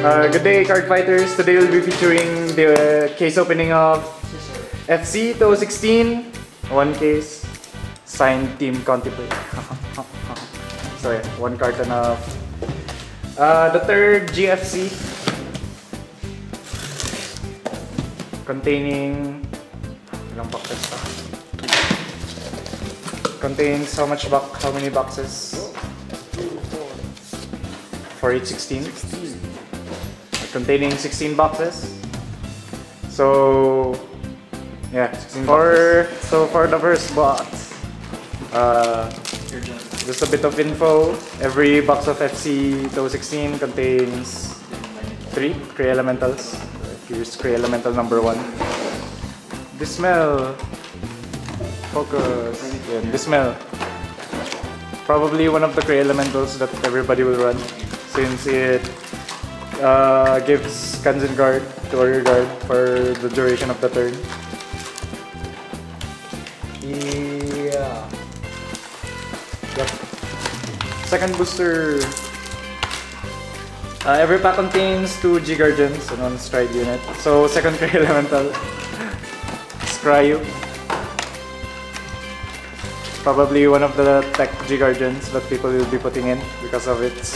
Good day, card fighters. Today we'll be featuring the case opening of FC 2016. One case, signed Team ContiBreak. So yeah, one carton of the third GFC, containing ilang boxes pa? Contains how many boxes? For each 16. Containing 16 boxes. So yeah, for the first box, just a bit of info. Every box of FC 2016 contains 3 elementals. Here's elemental number 1. This smell. Focus. Yeah, this smell. Probably one of the elementals that everybody will run, since it gives Vanguard to warrior guard for the duration of the turn. Yeah. Yep. Second booster. Every pack contains 2 G Guardians and 1 stride unit. So second elemental. Scryu. Probably one of the tech G Guardians that people will be putting in because of its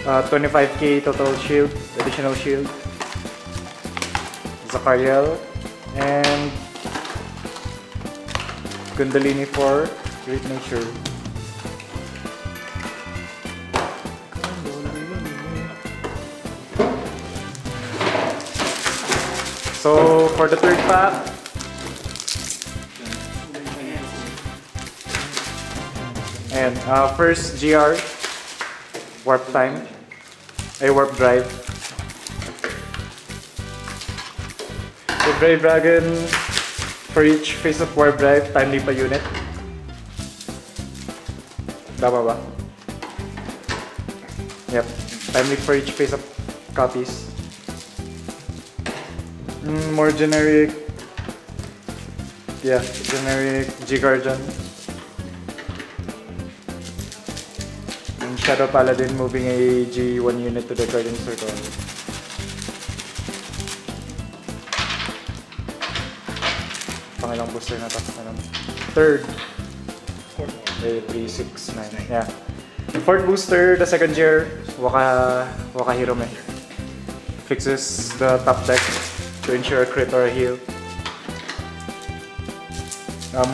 25k total shield, additional shield. Zakariel and Kundalini for Great Nature. So for the third pack, and first GR, warp time, warp drive. So Brave Dragon, for each phase of warp drive, timely pa unit. Tama ba? Yep, timely for each phase of copies. More generic, yeah, generic G Guardian. Shadow Paladin moving a G1 unit to the Guardian Circle. Pangilang booster na to? Third. 3, 6, 9. Yeah. Fourth booster, the second year, Waka Hirome. Fixes the top deck to ensure a crit or a heal.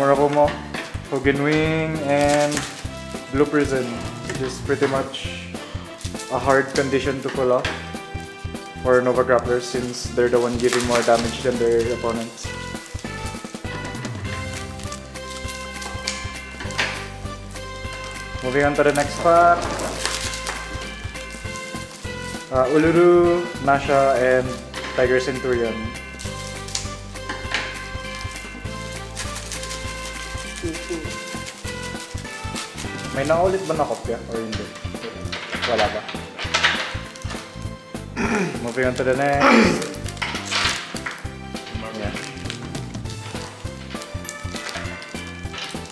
Murakumo, Hogan Wing, and Blue Prison. Which is pretty much a hard condition to pull off for Nova Grapplers, since they're the one giving more damage than their opponents. Moving on to the next pack. Uluru, Nasha, and Tiger Centurion. May naulit ba na kopya or hindi? Wala ba? Moving on to the next. Yeah.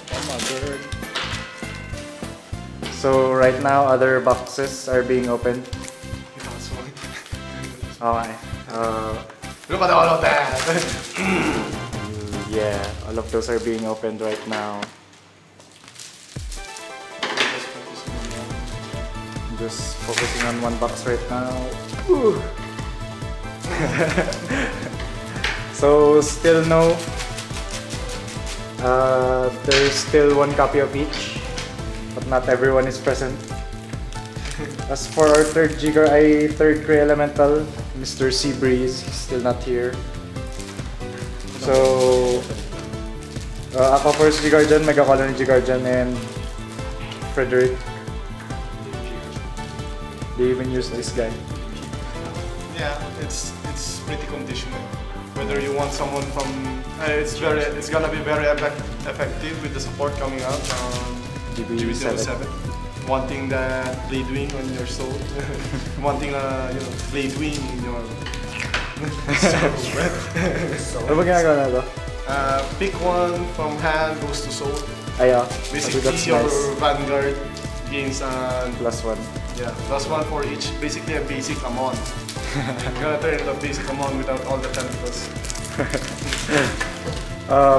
Oh my god. So right now, other boxes are being opened. Okay. Look at all of that! Yeah, all of those are being opened right now. Just focusing on one box right now. So still no. There's still 1 copy of each, but not everyone is present. As for our third Grey Elemental, Mr. Seabreeze, still not here. So ako first G Guardian, Mega Colony G Guardian, and Frederick. They even use this guy. Yeah, it's pretty conditional. Whether you want someone from, it's gonna be very effective with the support coming out on GB07. Wanting that Blade Wing on your soul, wanting Blade Wing in your soul. Ano ba ginagawa na ito? Pick one from hand, goes to soul. Ay, Basically, your nice. Vanguard gains and +1. yeah, +1 for each. Basically a basic amount. You're gonna turn the basic amount without all the tentacles.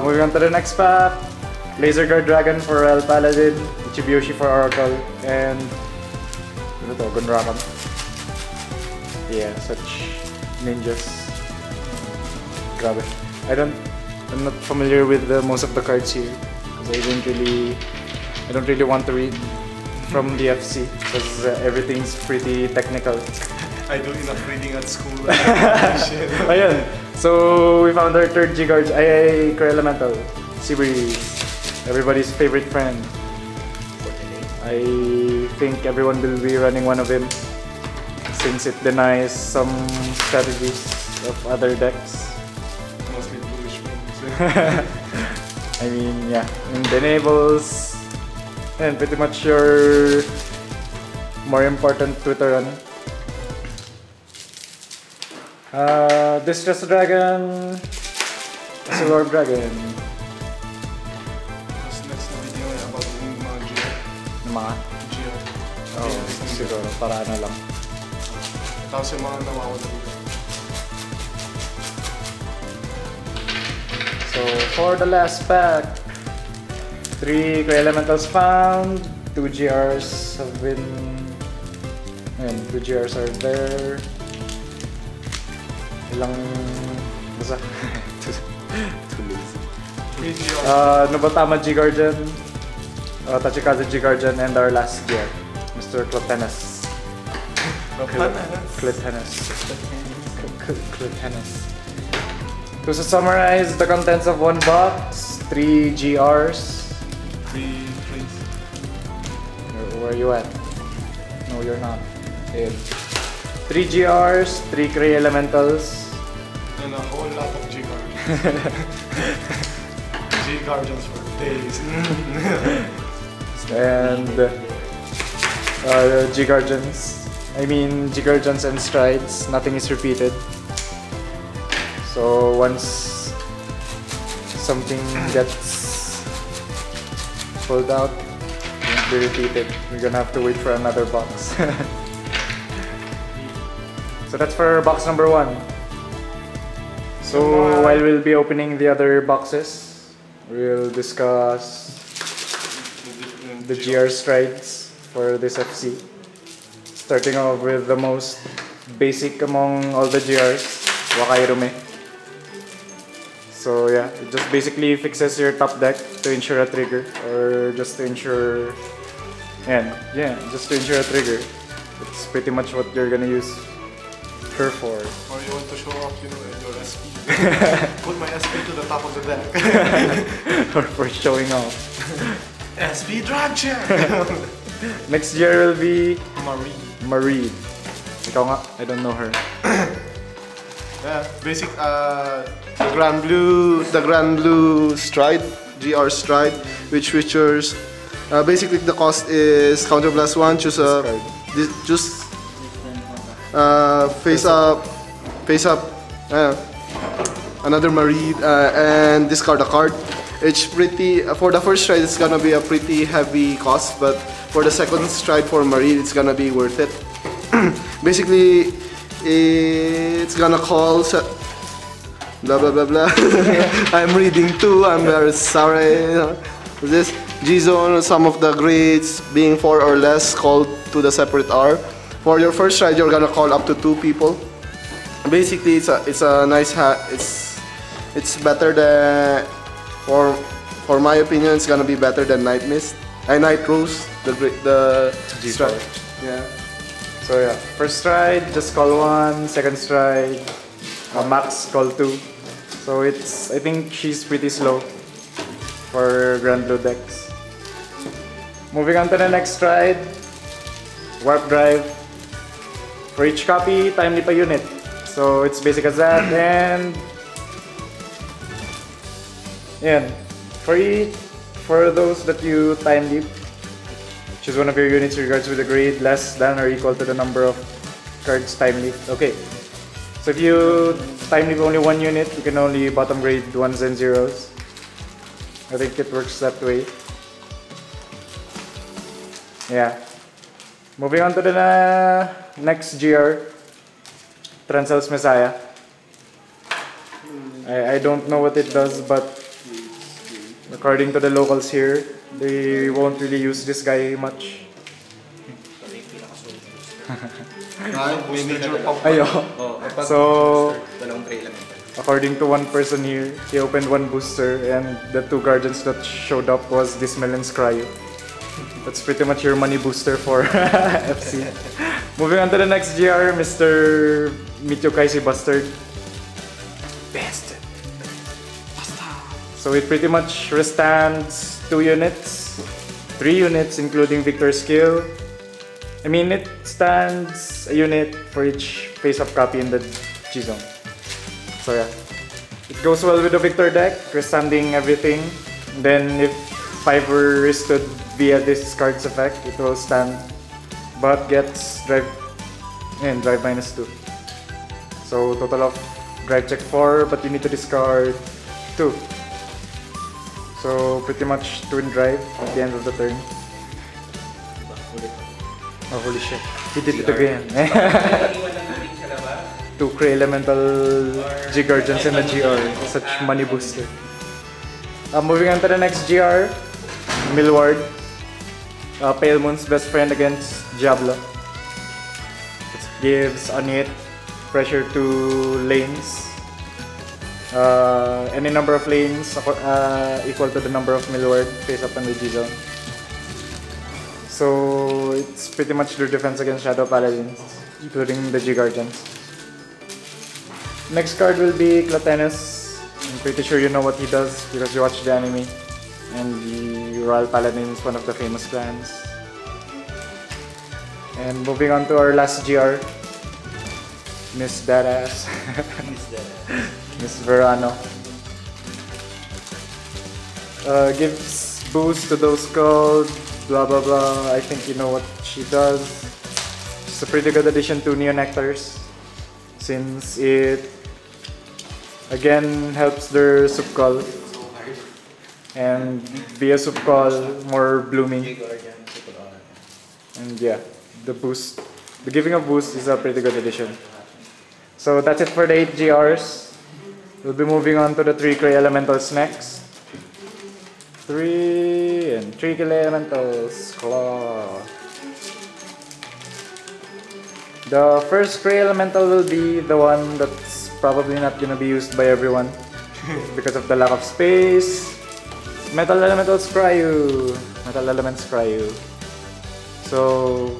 Moving on to the next pack. Laser Guard Dragon for Royal Paladin, Ichibiyoshi for Oracle, and ano to, Gunrakan. Yeah, such ninjas. Grabe. I'm not familiar with most of the cards here because I don't really want to read from the FC because everything's pretty technical. I do enough reading at school. Ayun. So we found our third G-Guard, Cray Elemental, Seabreeze, everybody's favorite friend. I think everyone will be running one of him since it denies some strategies of other decks. Mostly bluish wings. I mean, yeah, and enables and pretty much your more important Twitter run. Distress Dragon, Silver Dragon. Tapos next na video ay about yung mga Geo. Mga? Geo. Oo, siguro, para ano lang. Tapos yung mga nawawala dito. So, for the last pack, 3 Cray Elementals found, 2 GRs have been... Ayan, 2 GRs are there. Ilang... Basta? Too lazy. 3 Geo. Nobatama G-Guardian, Tachikaze G-Guardian, and our last gear, Mr. Clotenus. Clotenus. So to summarize the contents of one box, 3 GRs. 3 plates. Where are you at? No, you're not. Here. 3 GRs, 3 Cray Elementals. And a whole lot of G-Guardians. G-Guardians for days. And G-Guardians. I mean G-Guardians and Strides. Nothing is repeated. So once something gets pulled out, it won't be repeated. We're gonna have to wait for another box. So that's for box number 1. So while we'll be opening the other boxes, we'll discuss the GR Strides for this FC. Starting off with the most basic among all the GRs, Wakairume. So yeah, it just basically fixes your top deck to ensure a trigger, or just to ensure, just to ensure a trigger. It's pretty much what you're gonna use her for. Or you want to show off, you know, your SP. Put my SP to the top of the deck. Or for showing off. SP Drag Check! Next year will be Marie. Ikaw nga, I don't know her. Yeah, basic the Grand Blue Stride, GR Stride, which features basically the cost is counter +1, choose a face up, another Marie, and discard a card. It's pretty for the first stride. It's gonna be a pretty heavy cost, but for the second stride for Marie, it's gonna be worth it. Basically, it's gonna call blah blah blah blah. I'm reading too. I'm very sorry. This G-Zone, some of the grades being 4 or less, called to the separate R. For your first stride, you're gonna call up to 2 people. Basically, it's a nice it's better than for my opinion, it's gonna be better than Night Mist. Night Rose, the stride. Yeah. So yeah, first stride, just call 1. Second stride, max call 2. So I think she's pretty slow for Grand Blue decks. Moving on to the next stride, Warp Drive. For each copy, timely pa unit. So it's basic as that, and for those that you time leap, choose one of your units regards with a grade less than or equal to the number of cards time leap. Okay, so if you time leap only 1 unit, you can only bottom grade 1s and 0s. I think it works that way. Yeah. Moving on to the next GR, Transal's Messiah. I don't know what it does, but according to the locals here, they won't really use this guy much. Ayo. So, according to one person here, he opened one booster and the two guardians that showed up was Dismal and Scryo. That's pretty much your money booster for FC. Moving on to the next GR, Mr. Mityo Kaisi Bastard. Bastard. So it pretty much restands 2 units, 3 units including Victor's skill. I mean, it stands a unit for each face-up copy in the G-Zone. So yeah, it goes well with the Victor deck, restanding everything. And then if 5 were restood via this card's effect, it will stand, but gets drive -2. So total of drive check 4, but you need to discard 2. So pretty much twin drive at the end of the turn. Oh holy shit, he did it again. 2 Kree Elemental G-Guardians in the GR, such money booster. Moving on to the next GR, Milward. Pale Moon's best friend against Diablo. It gives unhit pressure to lanes. Any number of lanes equal to the number of Milward face up in the G-Zone. So it's pretty much their defense against Shadow Paladins, including the G-Guardians. Next card will be Clatenus. I'm pretty sure you know what he does because you watched the anime. And the Royal Paladin is one of the famous clans. And moving on to our last GR, Miss Badass. Miss Verano. Gives boost to those called blah blah blah. I think you know what she does. It's a pretty good addition to Neonectars, since it again helps their subcall and via subcall more blooming. And yeah, the giving a boost is a pretty good addition. So that's it for the 8 GRs. We'll be moving on to the 3 Kree Elementals next. 3 Kree Elementals. Claw. The first Kree Elemental will be the one that's probably not gonna be used by everyone because of the lack of space. Metal Elementals Cryo. Metal Elements Cryo. So,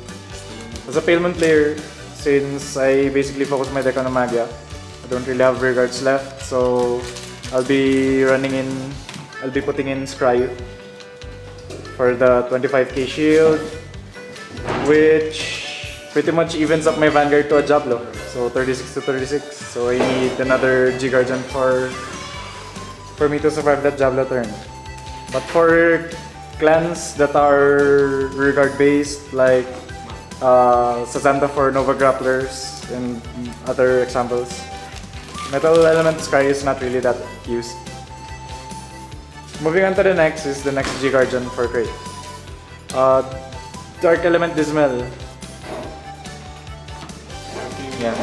as a Pale Moon player, since I basically focus my deck on Amagia, I don't really have rear guards left, so I'll be putting in Scryo for the 25k shield, which pretty much evens up my Vanguard to a Diablo, so 36 to 36. So I need another G-Guardian for me to survive that Diablo turn. But for clans that are rear guard based, like Sazanta for Nova Grapplers and other examples, Metal Element Sky is not really that used. Moving on to the next is the next G-Guardian for Crate. Dark Element Dismal. Yeah.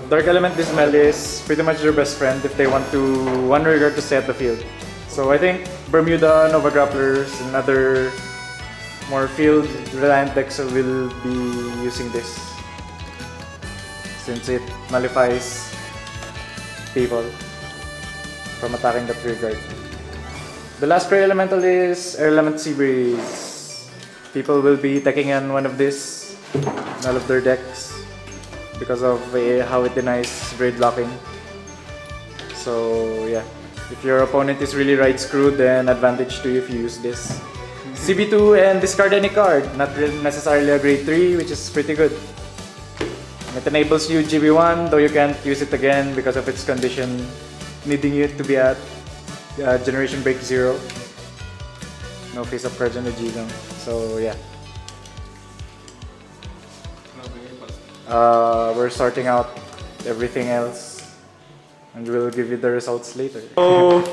Dark Element Dismal is pretty much their best friend if they want to one rear guard to stay at the field. So I think Bermuda, Nova Grapplers, and other more field-reliant decks will be using this, since it nullifies people from attacking the rear guard. The last Kree Elemental is Air Element Sea Breeze. People will be taking on one of this in all of their decks because of how it denies raid locking. So yeah, if your opponent is really right screwed, then advantage to you if you use this. CB2 and discard any card, not necessarily a grade 3, which is pretty good. It enables you GB1, though you can't use it again because of its condition needing you to be at Generation Break 0. No face-up cards on the G-Zone. So yeah. We're sorting out everything else and we'll give you the results later. So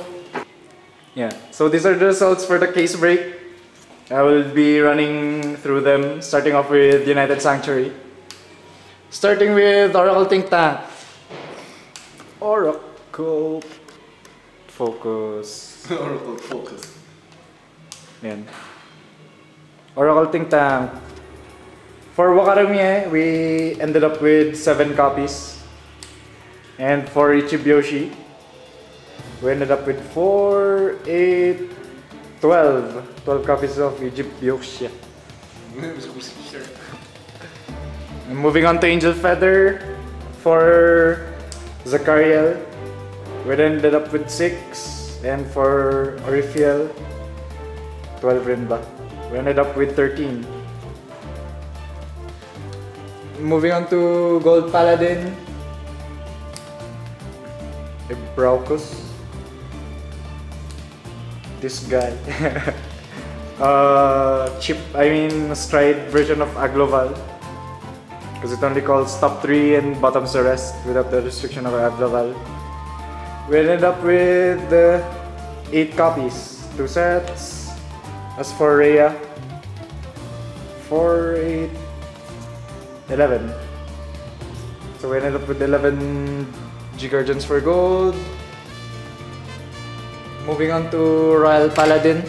yeah, so these are the results for the case break. I will be running through them, starting off with United Sanctuary. Starting with Oracle Think Tank. Oracle Focus. Oracle Focus. Yan. Oracle Think Tank. For Wakaramie, we ended up with 7 copies. And for Ichibyoshi, we ended up with 4, 8, 12. 12 copies of Ichibyoshi. And moving on to Angel Feather, for Zachariel, we ended up with 6. And for Orifiel, 12 rin ba? We ended up with 13. Moving on to Gold Paladin, Braucus. This guy. Stride version of Agloval. Because it only calls top 3 and bottoms the rest without the restriction of Agloval. We ended up with 8 copies, 2 sets. As for Rhea, 4, 8, 11. So we ended up with 11 G-Guardians for gold. Moving on to Royal Paladin.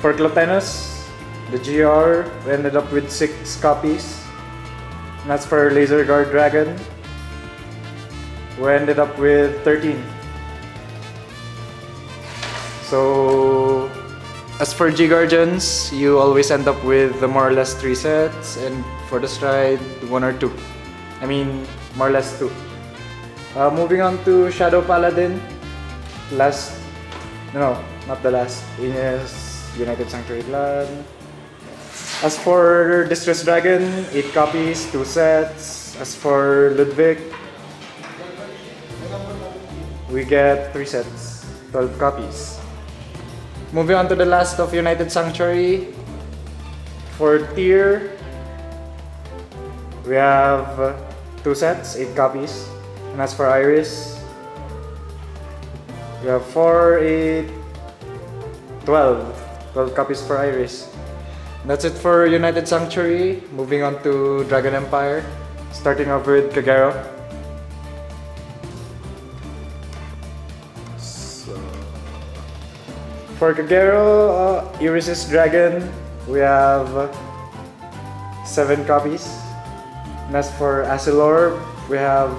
For Clotenus, the GR, we ended up with 6 copies. And that's for Laser Guard Dragon. We ended up with 13. So, as for G-Guardians, you always end up with more or less 3 sets. And for the Stride, 1 or 2. More or less 2. Moving on to Shadow Paladin. Not the last. Is United Sanctuary Clan. As for Distress Dragon, 8 copies, 2 sets. As for Ludwig, we get 3 sets, 12 copies. Moving on to the last of United Sanctuary. For Tier, we have 2 sets, 8 copies. And as for Iris, we have 4, 8, 12 copies for Iris. That's it for United Sanctuary. Moving on to Dragon Empire, starting off with Kagero. For Kagero, Iris' Dragon, we have 7 copies. And as for Asilorb, we have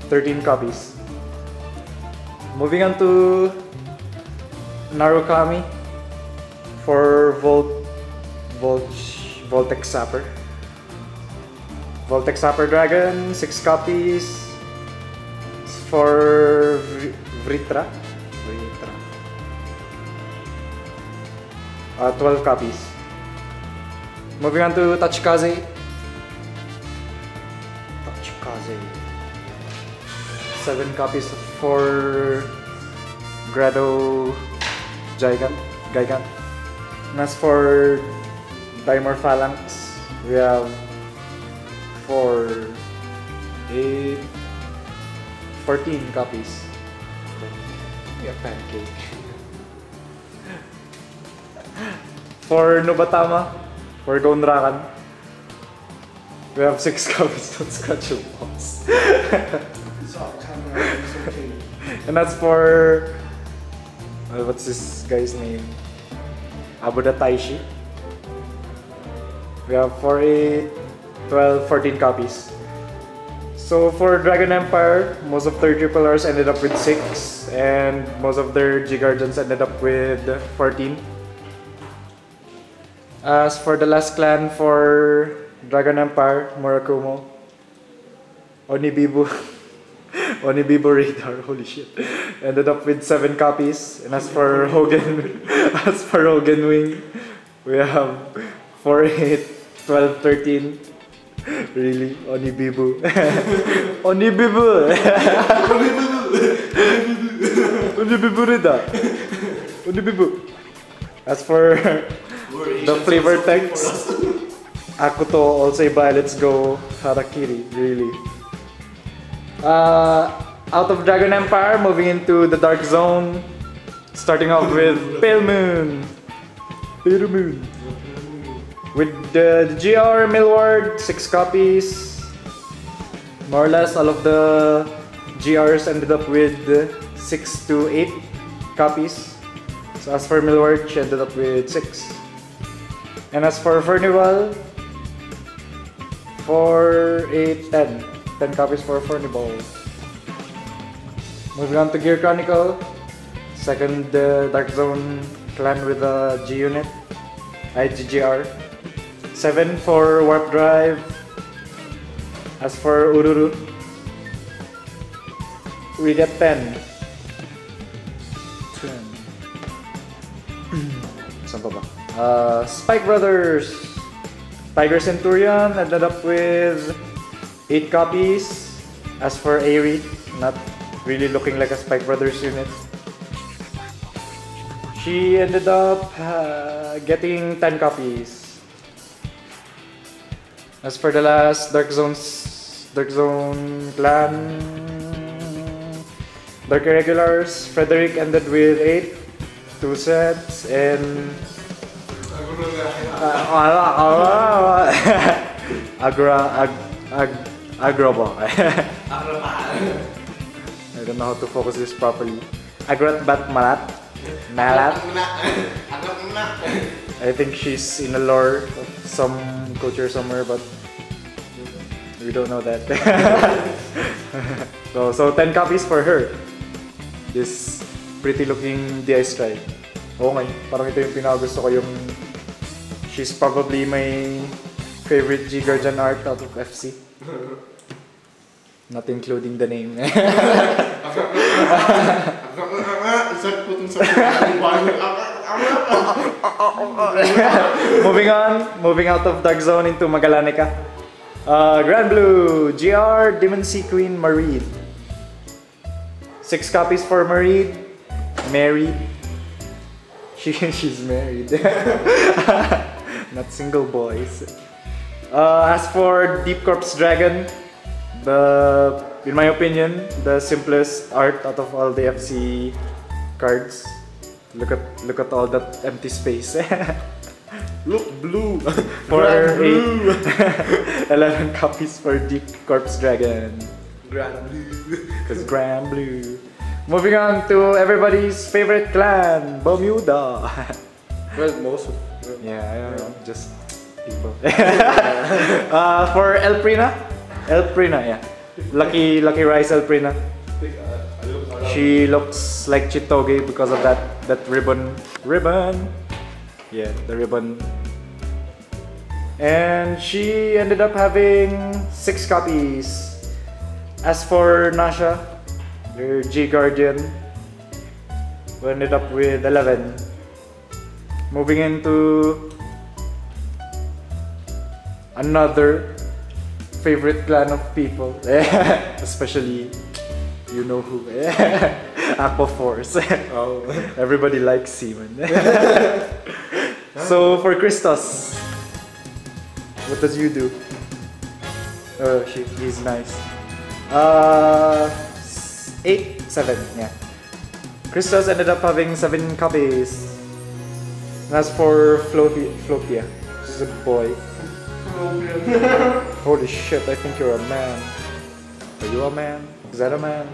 13 copies. Moving on to Narukami for Voltex Sapper. Voltex Sapper Dragon, 6 copies. For Vritra, 12 copies. Moving on to Tachikaze. 7 copies for Grado Gigant. And as for Dimor Phalanx, we have 4, 8, 14 copies. Yeah, pancake. For Nobatama, for Gonrakan, we have 6 copies. Don't scratch your balls. And that's for what's this guy's name? Abuda Taishi. We have 4, 8, 12, 14 copies. So for Dragon Empire, most of their Triple Rs ended up with 6, and most of their G-Guardians ended up with 14. As for the last clan for Dragon Empire, Murakumo, Onibibu. Onibibo Radar, holy shit. Ended up with 7 copies. And as for Hogan Wing, we have 4, 8, 12, 13. Really? Onibibu. Onibibu! Onibibu Radar. Onibibu. As for the flavor text, Akuto, All Say Bye, Let's Go, Harakiri, really. Out of Dragon Empire, moving into the Dark Zone, Starting off with Pale Moon. Pale Moon. With the GR Millward, 6 copies. More or less all of the GRs ended up with 6 to 8 copies. So as for Millward, she ended up with 6. And as for Furnival, 4, 8, 10. 10 copies for Furnival. Moving on to Gear Chronicle. Second Dark Zone clan with a G unit. IGGR. 7 for Warp Drive. As for Ururu, we get 10. 10. Saan pa ba? Spike Brothers. Tiger Centurion ended up with 8 copies. As for Aerie, not really looking like a Spike Brothers unit. She ended up getting 10 copies. As for the last Dark Zone clan, Dark Irregulars, Frederick ended with 8, 2 sets, and Agrobo. I don't know how to focus this properly. Agratbat Malat. I think she's in a lore of some culture somewhere, but we don't know that. so 10 copies for her. This pretty looking DI Strike. Okay, parang ito yung pinakagusto ko, yung she's probably my favorite G Guardian art out of FC. Not including the name. Moving out of Dark Zone into Magalanica. Grand Blue, GR, Demon Sea Queen, Mareed. 6 copies for Mareed. Married. She's married. Not single boys. As for Deep Corpse Dragon, in my opinion, the simplest art out of all the FC cards. Look at all that empty space. Look blue. For 11 copies for Deep Corpse Dragon. Grand Blue. Because Grand Blue. Moving on to everybody's favorite clan, Bermuda. Well, most of them. Yeah, I don't know, just people. For Elprina, yeah. Lucky Rice Elprina. She looks like Chitoge because of that ribbon. Yeah, the ribbon. And she ended up having 6 copies. As for Nasha, her G Guardian, we ended up with 11. Moving into another favorite clan of people, especially you know who. Aqua Force. Oh. Everybody likes Seaman. So for Christos, what does you do? Oh, he's nice. 8, 7, yeah. Christos ended up having 7 copies. And as for Flotia, she's a boy. Holy shit, I think you're a man. Are you a man? Is that a man?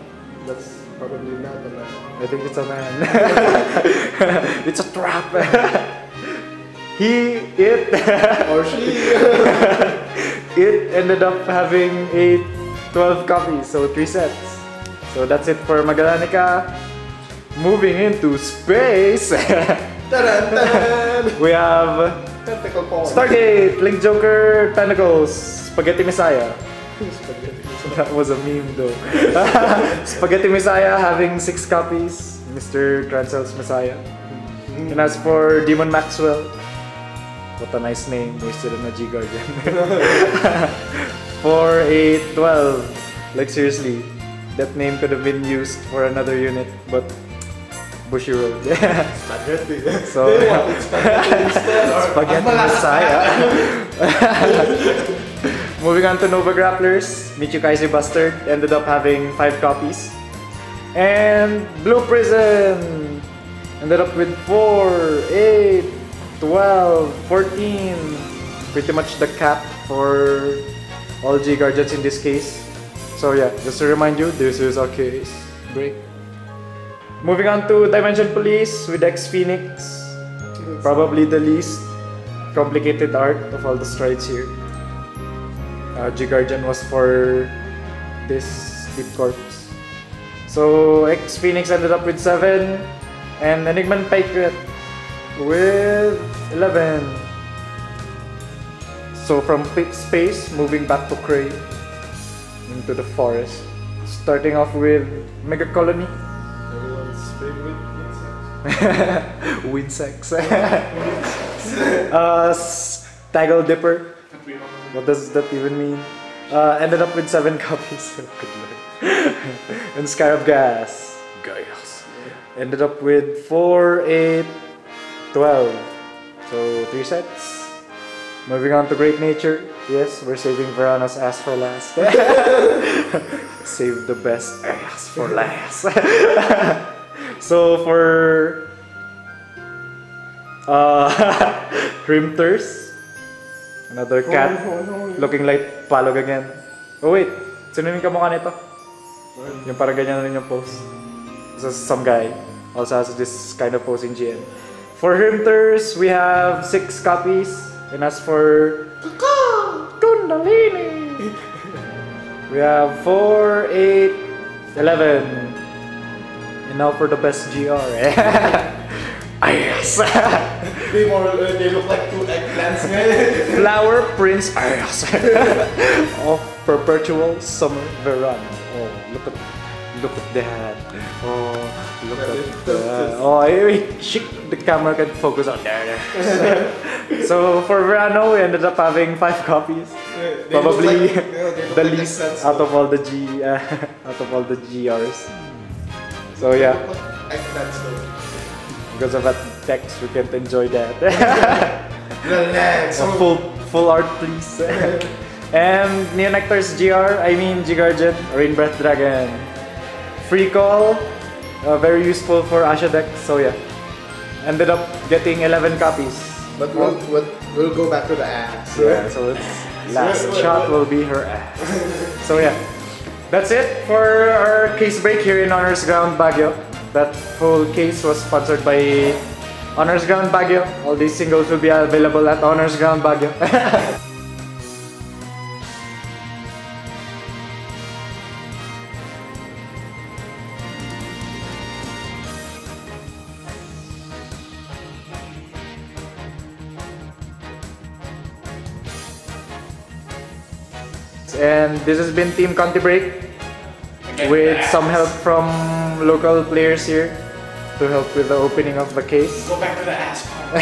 That's probably not a man. I think it's a man. It's a trap. Or she. It ended up having 12 copies, so 3 sets. So that's it for Magalanica. Moving into space. We have Stargate, Link Joker, Tentacles, Spaghetti Messiah. That was a meme though. Spaghetti Messiah having 6 copies. Mr. Trancel's Messiah. And as for Demon Maxwell, what a nice name, wasted on a G Guardian. 4, 8, 12. Like seriously, that name could have been used for another unit, but Bushy Road. Spaghetti. So, Spaghetti Messiah. Moving on to Nova Grapplers, Michu Kaisi Bastard ended up having 5 copies. And Blue Prison, Ended up with 4, 8, 12, 14. Pretty much the cap for all G Guardians in this case. So yeah, just to remind you, this is our case break. Moving on to Dimension Police with X Phoenix. Probably the least complicated art of all the strides here. G Guardian was for this Deep Corpse. So X Phoenix ended up with 7, and Enigman Patriot with 11. So from space, moving back to Cray into the forest. Starting off with Mega Colony. Everyone's favorite Winsex. Staggle Dipper. What does that even mean? Ended up with 7 copies. Good lord. And Scarab Gas. Gaius. Ended up with 4, 8, 12. So 3 sets. Moving on to Great Nature. Yes, we're saving Verano's ass for last. Save the best ass for last. So for Rimters, another cat looking like Palog again. Oh wait, sino yung kamukha nito? Yung parang ganyan na rin yung pose. So some guy also has this kind of pose in GN. For Rimters, we have 6 copies. And as for Kundalini, we have 4, 8, 11. And now for the best GR. Yes. They look like 2 eggplants. Flower Prince Ayas of Perpetual Summer Verano. Oh, look at that. Oh, look at that. Oh, the camera can focus on there. So for Verano, we ended up having 5 copies. Probably the least out of all the GRs. So yeah. Because of that text, we can't enjoy that. Full art, please. And Neonectar's GR, I mean G-Guardian, Rain Breath Dragon. Free call, very useful for Asha deck, so yeah. Ended up getting 11 copies. But we'll go back to the ass. Yeah, so its last shot will be her ass. So yeah, that's it for our case break here in Honors Ground Baguio. That whole case was sponsored by Honors Ground Baguio. All these singles will be available at Honors Ground Baguio. And this has been Team ContiBreak with some help from local players here to help with the opening of the case. Go back to the ass part.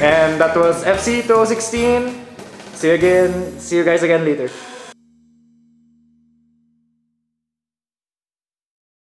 And that was FC 2016. See you guys again later.